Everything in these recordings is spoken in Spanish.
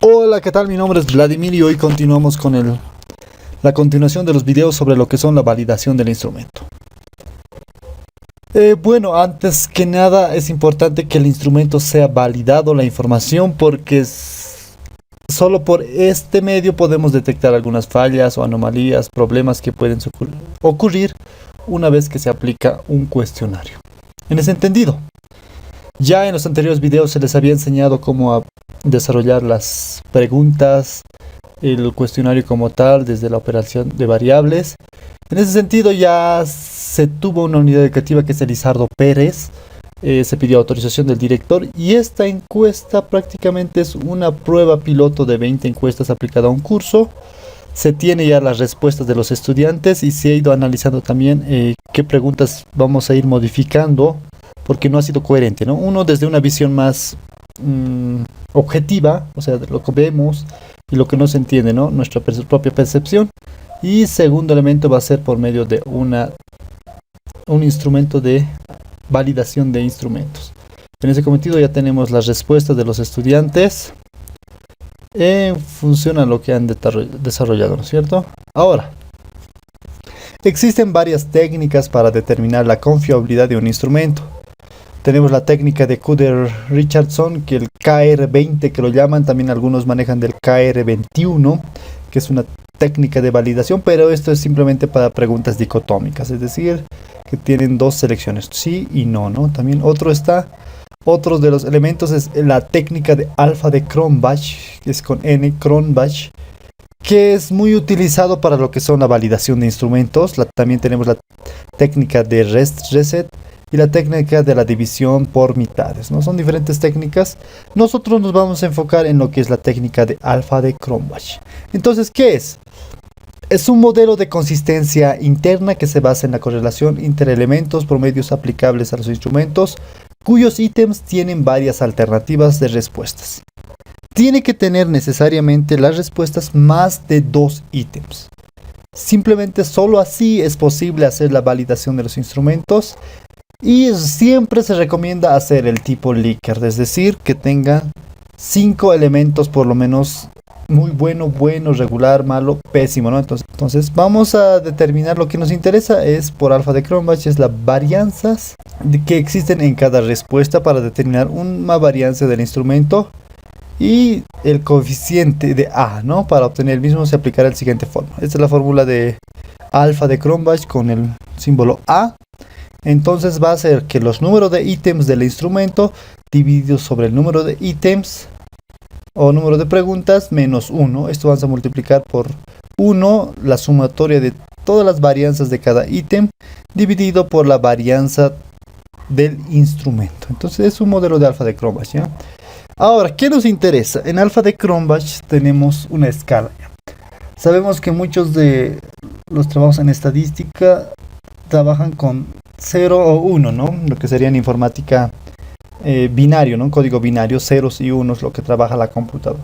Hola, ¿qué tal? Mi nombre es Vladimir y hoy continuamos con la continuación de los videos sobre lo que son la validación del instrumento. Bueno, antes que nada es importante que el instrumento sea validado, la información, porque solo por este medio podemos detectar algunas fallas o anomalías, problemas que pueden ocurrir una vez que se aplica un cuestionario. En ese entendido, ya en los anteriores videos se les había enseñado cómo desarrollar las preguntas, el cuestionario como tal, desde la operación de variables. En ese sentido ya se tuvo una unidad educativa que es Elizardo Pérez. Se pidió autorización del director y esta encuesta prácticamente es una prueba piloto de 20 encuestas aplicada a un curso. Se tiene ya las respuestas de los estudiantes y se ha ido analizando también qué preguntas vamos a ir modificando porque no ha sido coherente, ¿no? Uno desde una visión más objetiva, o sea, de lo que vemos y lo que no se entiende, ¿no? Nuestra propia percepción. Y segundo elemento va a ser por medio de un instrumento de validación de instrumentos. En ese cometido ya tenemos las respuestas de los estudiantes en función a lo que han desarrollado, ¿no es cierto? Ahora, existen varias técnicas para determinar la confiabilidad de un instrumento. Tenemos la técnica de Kuder-Richardson, que el KR20 que lo llaman, también algunos manejan del KR21, que es una técnica de validación, pero esto es simplemente para preguntas dicotómicas, es decir, que tienen dos selecciones, sí y no, ¿no? También otro de los elementos es la técnica de alfa de Cronbach, que es con N, Cronbach, que es muy utilizado para lo que son la validación de instrumentos. También tenemos la técnica de Reset y la técnica de la división por mitades, ¿no? Son diferentes técnicas. Nosotros nos vamos a enfocar en lo que es la técnica de alfa de Cronbach. Entonces, ¿qué es? Es un modelo de consistencia interna que se basa en la correlación entre elementos promedios aplicables a los instrumentos, cuyos ítems tienen varias alternativas de respuestas. Tiene que tener necesariamente las respuestas más de 2 ítems. Simplemente solo así es posible hacer la validación de los instrumentos. Y siempre se recomienda hacer el tipo Likert, es decir, que tenga 5 elementos por lo menos: muy bueno, bueno, regular, malo, pésimo, ¿no? Entonces vamos a determinar lo que nos interesa, es por alfa de Cronbach, es las varianzas que existen en cada respuesta para determinar una varianza del instrumento. Y el coeficiente de A, ¿no? Para obtener el mismo se aplicará la siguiente fórmula. Esta es la fórmula de alfa de Cronbach con el símbolo A. Entonces va a ser que los números de ítems del instrumento divididos sobre el número de ítems o número de preguntas menos 1. Esto vamos a multiplicar por 1, la sumatoria de todas las varianzas de cada ítem, dividido por la varianza del instrumento. Entonces es un modelo de alfa de Cronbach, ¿ya? Ahora, ¿qué nos interesa? En alfa de Cronbach tenemos una escala. Sabemos que muchos de los trabajos en estadística trabajan con 0 o 1, ¿no? Lo que sería en informática binario, ¿no? Un código binario, ceros y unos, lo que trabaja la computadora.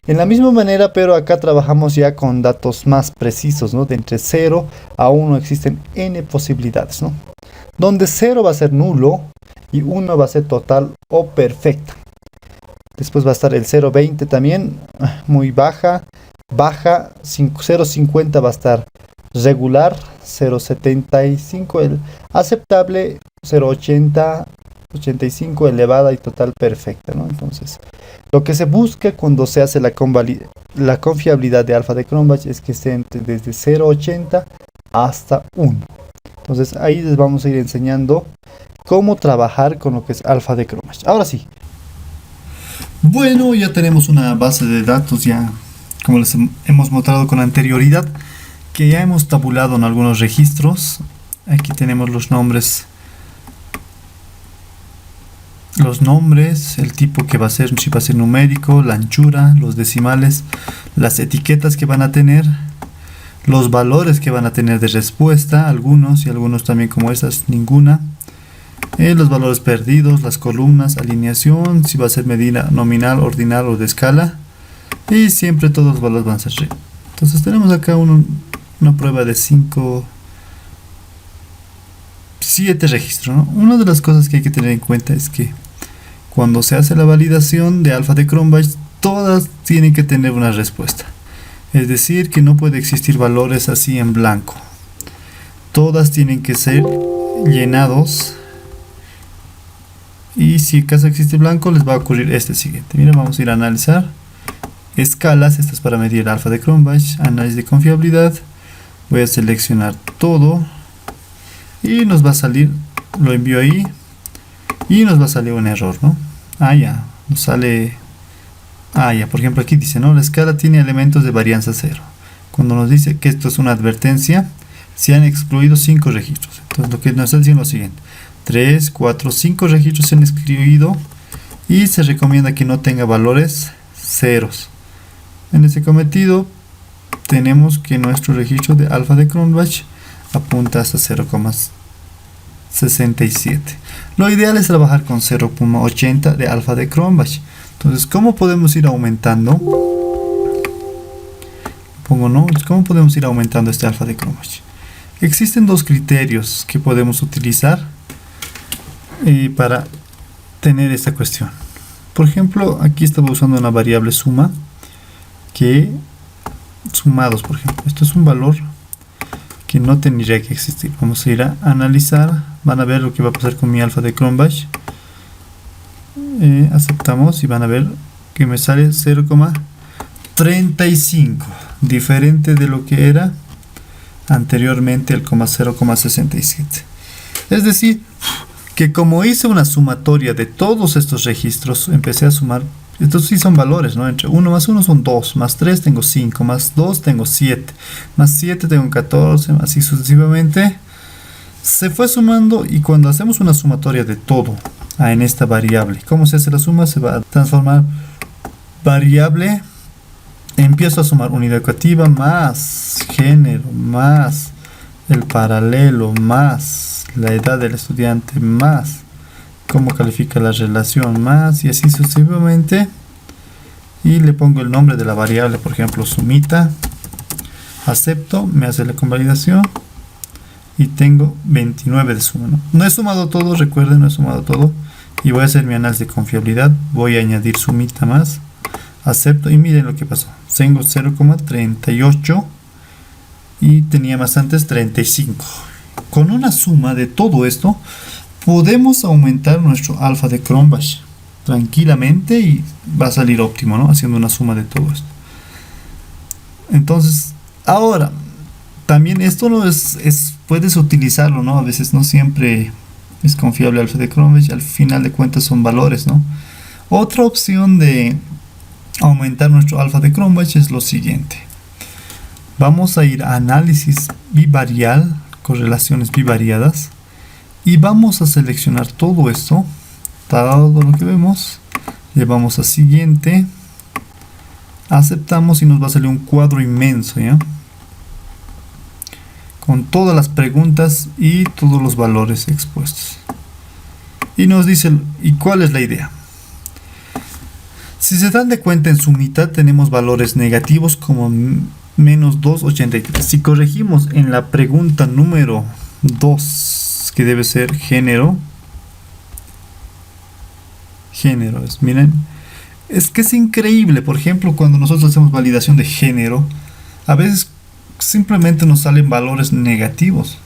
En la misma manera, pero acá trabajamos ya con datos más precisos, ¿no? De entre 0 a 1 existen n posibilidades, ¿no? Donde 0 va a ser nulo y 1 va a ser total o perfecta. Después va a estar el 0,20 también, muy baja, 0,50 va a estar regular, 0,75 el aceptable, 0,80, 85 elevada y total perfecta, ¿no? Entonces, lo que se busca cuando se hace la confiabilidad de alfa de Cronbach es que esté desde 0,80 hasta 1. Entonces, ahí les vamos a ir enseñando cómo trabajar con lo que es alfa de Cronbach. Ahora sí. Bueno, ya tenemos una base de datos, ya como les hemos mostrado con anterioridad, que ya hemos tabulado en algunos registros. Aquí tenemos los nombres, el tipo que va a ser, si va a ser numérico, la anchura, los decimales, las etiquetas que van a tener, los valores que van a tener de respuesta, algunos y algunos también como estas, ninguna. Los valores perdidos, las columnas, alineación, si va a ser medida nominal, ordinal o de escala. Y siempre todos los valores van a ser real. Entonces tenemos acá una prueba de 7 registros, ¿no? Una de las cosas que hay que tener en cuenta es que cuando se hace la validación de alfa de Cronbach todas tienen que tener una respuesta. Es decir, que no puede existir valores así en blanco. Todas tienen que ser llenados. Y si acaso existe blanco, les va a ocurrir este siguiente. Miren, vamos a ir a analizar. Escalas, esto es para medir el alfa de Cronbach. Análisis de confiabilidad. Voy a seleccionar todo. Y nos va a salir, lo envío ahí. Y nos va a salir un error, ¿no? Ya, nos sale... ya, por ejemplo aquí dice, ¿no? La escala tiene elementos de varianza 0. Cuando nos dice que esto es una advertencia, se han excluido 5 registros. Entonces lo que nos está diciendo es lo siguiente. 3, 4, 5 registros se han excluido y se recomienda que no tenga valores ceros. En este cometido tenemos que nuestro registro de alfa de Cronbach apunta hasta 0,67. Lo ideal es trabajar con 0,80 de alfa de Cronbach. Entonces, ¿cómo podemos ir aumentando? ¿Cómo podemos ir aumentando este alfa de Cronbach? Existen dos criterios que podemos utilizar para tener esta cuestión. Por ejemplo, aquí estaba usando una variable suma, que sumados, por ejemplo. Esto es un valor que no tendría que existir. Vamos a ir a analizar. Van a ver lo que va a pasar con mi alfa de Cronbach. Aceptamos y van a ver que me sale 0,35, diferente de lo que era anteriormente el 0,67. Es decir, que como hice una sumatoria de todos estos registros, empecé a sumar. Estos sí son valores, ¿no? Entre 1 más 1 son 2, más 3 tengo 5, más 2 tengo 7, más 7 tengo 14, así sucesivamente. Se fue sumando y cuando hacemos una sumatoria de todo en esta variable, ¿cómo se hace la suma? Se va a transformar variable, empiezo a sumar unidad ecuativa más género más el paralelo más la edad del estudiante más cómo califica la relación más y así sucesivamente, y le pongo el nombre de la variable, por ejemplo sumita, acepto, me hace la convalidación y tengo 29 de suma, ¿no? No he sumado todo, recuerden, no he sumado todo, y voy a hacer mi análisis de confiabilidad, voy a añadir sumita más, acepto y miren lo que pasó, tengo 0,38 y tenía más antes 35. Con una suma de todo esto podemos aumentar nuestro alfa de Cronbach tranquilamente y va a salir óptimo, ¿no? Haciendo una suma de todo esto. Entonces, ahora también esto no puedes utilizarlo, ¿no? A veces no siempre es confiable el alfa de Cronbach, al final de cuentas son valores, ¿no? Otra opción de aumentar nuestro alfa de Cronbach es lo siguiente. Vamos a ir a análisis bivarial, correlaciones bivariadas, y vamos a seleccionar todo esto, todo lo que vemos, le vamos a siguiente, aceptamos y nos va a salir un cuadro inmenso, ¿ya? Con todas las preguntas y todos los valores expuestos. Y nos dice, ¿y cuál es la idea? Si se dan de cuenta, en su mitad tenemos valores negativos como menos 2,83. Si corregimos en la pregunta número 2, que debe ser género, miren, es que es increíble. Por ejemplo, cuando nosotros hacemos validación de género, a veces simplemente nos salen valores negativos.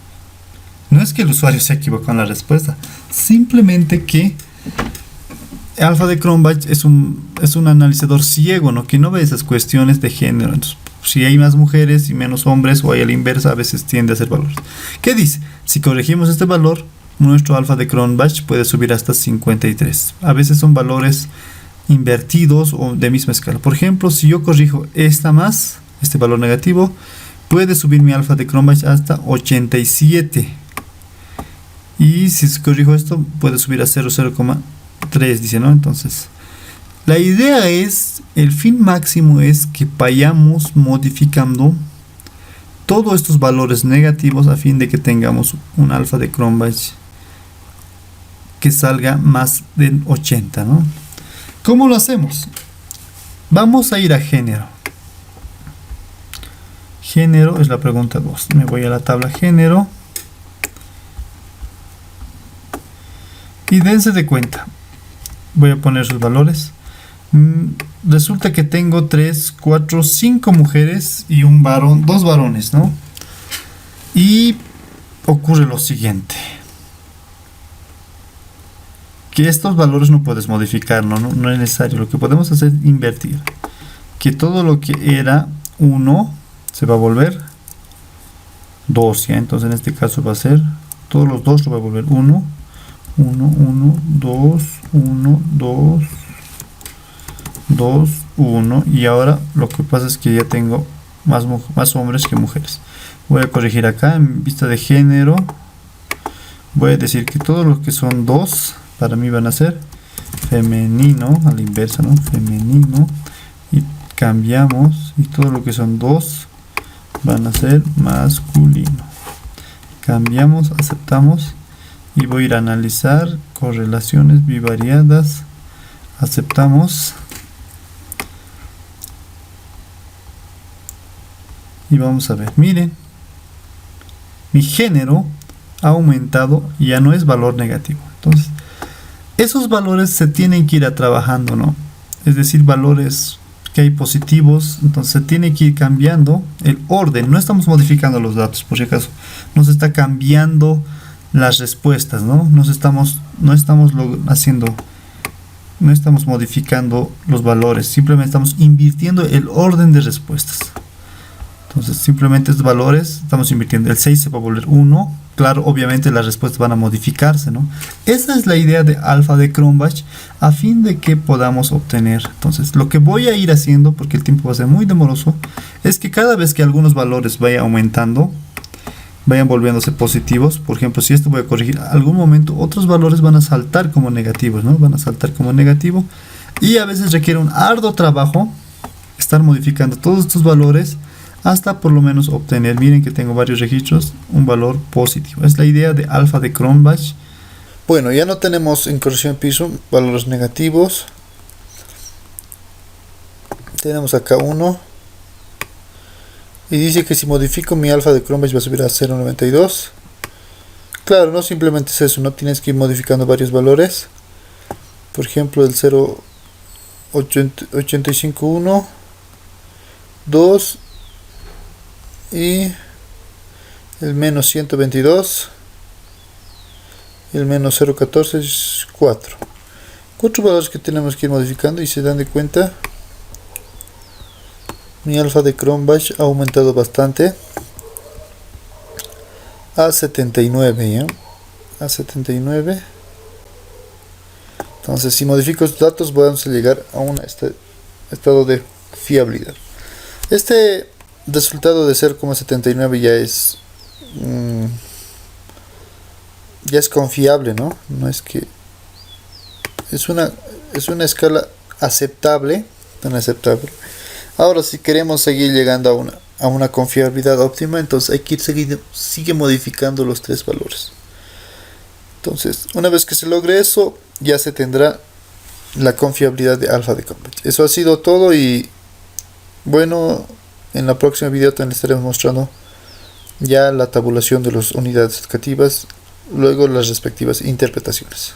No es que el usuario se equivocó en la respuesta, simplemente que alfa de Cronbach es un analizador ciego, ¿no? Que no ve esas cuestiones de género. Entonces, si hay más mujeres y menos hombres, o hay a la inversa, a veces tiende a ser valores. ¿Qué dice? Si corregimos este valor, nuestro alfa de Cronbach puede subir hasta 53. A veces son valores invertidos o de misma escala. Por ejemplo, si yo corrijo este valor negativo, puede subir mi alfa de Cronbach hasta 87. Y si corrijo esto, puede subir a 0,3, dice, ¿no? Entonces, la idea es, el fin máximo es que vayamos modificando todos estos valores negativos a fin de que tengamos un alfa de Cronbach que salga más de 80, ¿no? ¿Cómo lo hacemos? Vamos a ir a género. Género es la pregunta 2. Me voy a la tabla género. Y dense de cuenta. Voy a poner sus valores. Resulta que tengo 3, 4, 5 mujeres y un varón, 2 varones, ¿no? Y ocurre lo siguiente. Que estos valores no puedes modificar, no es necesario. Lo que podemos hacer es invertir. Que todo lo que era 1 se va a volver 2, ¿ya? Entonces en este caso va a ser, todos los 2 lo va a volver 1, 1, 1, 2, 1, 2, 2, 1. Y ahora lo que pasa es que ya tengo más hombres que mujeres. Voy a corregir acá en vista de género. Voy a decir que todos los que son 2 para mí van a ser femenino, a la inversa, ¿no? Femenino. Y cambiamos, y todo lo que son 2 van a ser masculino. Cambiamos, aceptamos, y voy a ir a analizar correlaciones bivariadas. Aceptamos. Y vamos a ver, miren, mi género ha aumentado y ya no es valor negativo. Entonces, esos valores se tienen que ir trabajando, ¿no? Es decir, valores que hay positivos, entonces se tiene que ir cambiando el orden. No estamos modificando los datos, por si acaso. Nos está cambiando las respuestas, ¿no? No estamos modificando los valores, simplemente estamos invirtiendo el orden de respuestas. Entonces simplemente estos valores estamos invirtiendo. El 6 se va a volver 1. Claro, obviamente las respuestas van a modificarse, ¿no? Esa es la idea de alfa de Cronbach, a fin de que podamos obtener. Entonces lo que voy a ir haciendo, porque el tiempo va a ser muy demoroso, es que cada vez que algunos valores vayan aumentando, vayan volviéndose positivos. Por ejemplo, si esto voy a corregir, algún momento otros valores van a saltar como negativos, ¿no? Van a saltar como negativo. Y a veces requiere un arduo trabajo estar modificando todos estos valores hasta por lo menos obtener, miren que tengo varios registros, un valor positivo. Es la idea de alfa de Cronbach. Bueno, ya no tenemos en corrección de piso valores negativos. Tenemos acá 1. Y dice que si modifico mi alfa de Cronbach va a subir a 0.92. Claro, no simplemente es eso, no tienes que ir modificando varios valores. Por ejemplo, el 0.851, 2 y el menos 122, y el menos 0.14 es 4. 4 valores que tenemos que ir modificando, y se dan de cuenta, mi alfa de Cronbach ha aumentado bastante a 79, ¿ya? A 79. Entonces, si modifico estos datos, vamos a llegar a un estado de fiabilidad. Este resultado de 0.79 ya es confiable, ¿no? No es que es una escala aceptable, tan aceptable. Ahora, si queremos seguir llegando a una confiabilidad óptima, entonces hay que sigue modificando los 3 valores. Entonces, una vez que se logre eso, ya se tendrá la confiabilidad de alfa de Cronbach. Eso ha sido todo, y bueno, en la próxima video también les estaremos mostrando ya la tabulación de las unidades educativas, luego las respectivas interpretaciones.